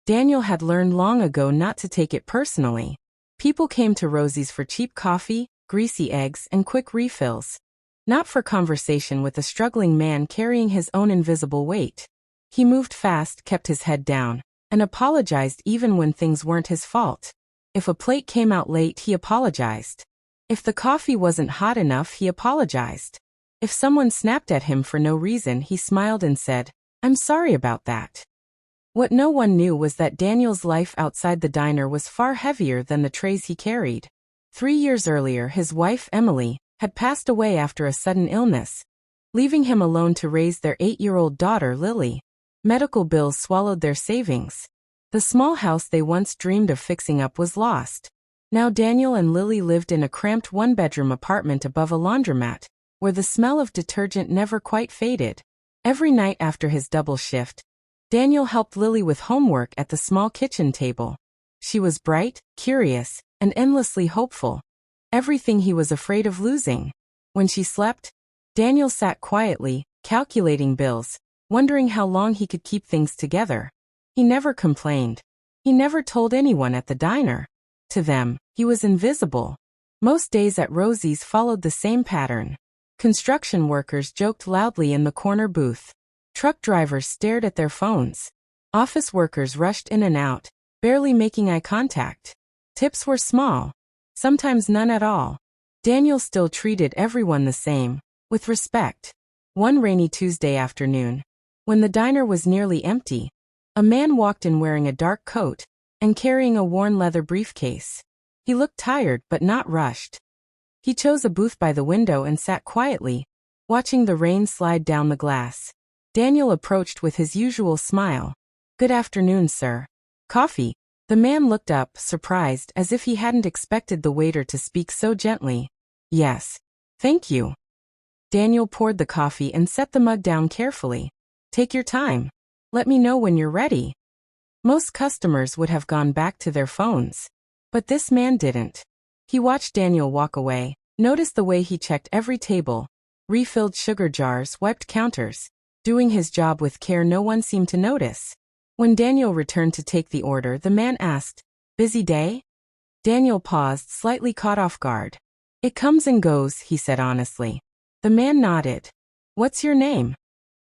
Daniel had learned long ago not to take it personally. People came to Rosie's for cheap coffee, greasy eggs, and quick refills. Not for conversation with a struggling man carrying his own invisible weight. He moved fast, kept his head down, and apologized even when things weren't his fault. If a plate came out late, he apologized. If the coffee wasn't hot enough, he apologized. If someone snapped at him for no reason, he smiled and said, "I'm sorry about that." What no one knew was that Daniel's life outside the diner was far heavier than the trays he carried. 3 years earlier, his wife, Emily, had passed away after a sudden illness, leaving him alone to raise their 8-year-old daughter, Lily. Medical bills swallowed their savings. The small house they once dreamed of fixing up was lost. Now Daniel and Lily lived in a cramped one-bedroom apartment above a laundromat, where the smell of detergent never quite faded. Every night after his double shift, Daniel helped Lily with homework at the small kitchen table. She was bright, curious, and endlessly hopeful. Everything he was afraid of losing. When she slept, Daniel sat quietly, calculating bills, wondering how long he could keep things together. He never complained. He never told anyone at the diner. To them, he was invisible. Most days at Rosie's followed the same pattern. Construction workers joked loudly in the corner booth. Truck drivers stared at their phones. Office workers rushed in and out, barely making eye contact. Tips were small, sometimes none at all. Daniel still treated everyone the same, with respect. One rainy Tuesday afternoon, when the diner was nearly empty, a man walked in wearing a dark coat and carrying a worn leather briefcase. He looked tired but not rushed. He chose a booth by the window and sat quietly, watching the rain slide down the glass. Daniel approached with his usual smile. "Good afternoon, sir. Coffee?" The man looked up, surprised, as if he hadn't expected the waiter to speak so gently. "Yes. Thank you." Daniel poured the coffee and set the mug down carefully. "Take your time. Let me know when you're ready." Most customers would have gone back to their phones. But this man didn't. He watched Daniel walk away, noticed the way he checked every table, refilled sugar jars, wiped counters, doing his job with care no one seemed to notice. When Daniel returned to take the order, the man asked, "Busy day?" Daniel paused, slightly caught off guard. "It comes and goes," he said honestly. The man nodded. "What's your name?"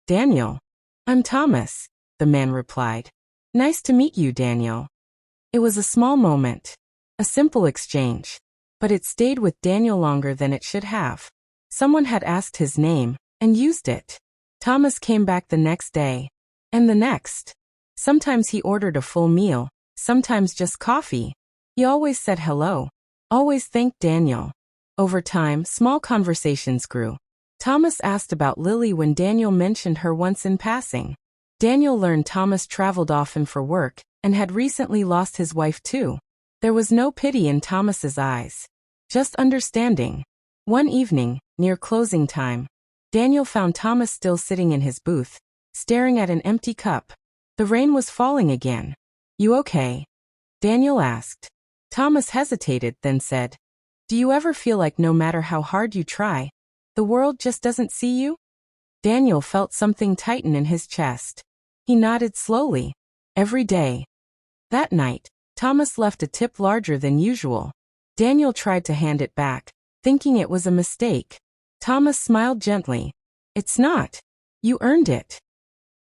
"Daniel." "I'm Thomas," the man replied. "Nice to meet you, Daniel." It was a small moment, a simple exchange, but it stayed with Daniel longer than it should have. Someone had asked his name, and used it. Thomas came back the next day, and the next. Sometimes he ordered a full meal, sometimes just coffee. He always said hello, always thanked Daniel. Over time, small conversations grew. Thomas asked about Lily when Daniel mentioned her once in passing. Daniel learned Thomas traveled often for work, and had recently lost his wife too. There was no pity in Thomas's eyes, just understanding. One evening, near closing time, Daniel found Thomas still sitting in his booth, staring at an empty cup. The rain was falling again. "You okay?" Daniel asked. Thomas hesitated, then said, "Do you ever feel like no matter how hard you try, the world just doesn't see you?" Daniel felt something tighten in his chest. He nodded slowly. "Every day." That night, Thomas left a tip larger than usual. Daniel tried to hand it back, thinking it was a mistake. Thomas smiled gently. "It's not. You earned it."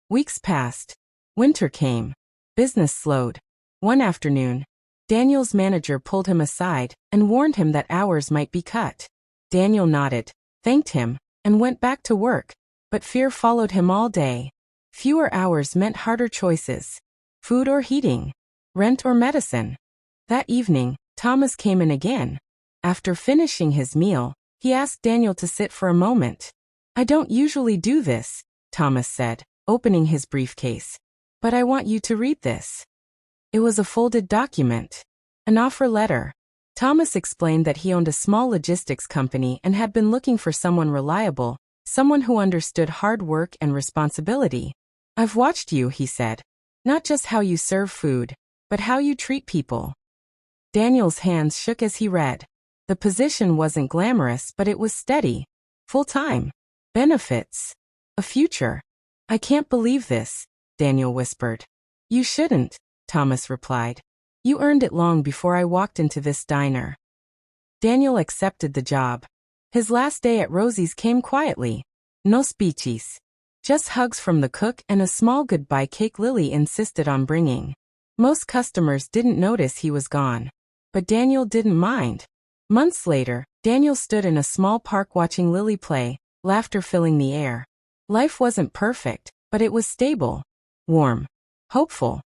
Weeks passed. Winter came. Business slowed. One afternoon, Daniel's manager pulled him aside and warned him that hours might be cut. Daniel nodded, thanked him, and went back to work, but fear followed him all day. Fewer hours meant harder choices. Food or heating, rent or medicine. That evening, Thomas came in again. After finishing his meal, he asked Daniel to sit for a moment. "I don't usually do this," Thomas said, opening his briefcase. "But I want you to read this." It was a folded document. An offer letter. Thomas explained that he owned a small logistics company and had been looking for someone reliable, someone who understood hard work and responsibility. "I've watched you," he said. "Not just how you serve food, but how you treat people." Daniel's hands shook as he read. The position wasn't glamorous, but it was steady. Full-time. Benefits. A future. "I can't believe this," Daniel whispered. "You shouldn't," Thomas replied. You earned it long before I walked into this diner. Daniel accepted the job. His last day at Rosie's came quietly. No speeches. Just hugs from the cook and a small goodbye cake Lily insisted on bringing. Most customers didn't notice he was gone. But Daniel didn't mind. Months later, Daniel stood in a small park watching Lily play, laughter filling the air. Life wasn't perfect, but it was stable, warm, hopeful.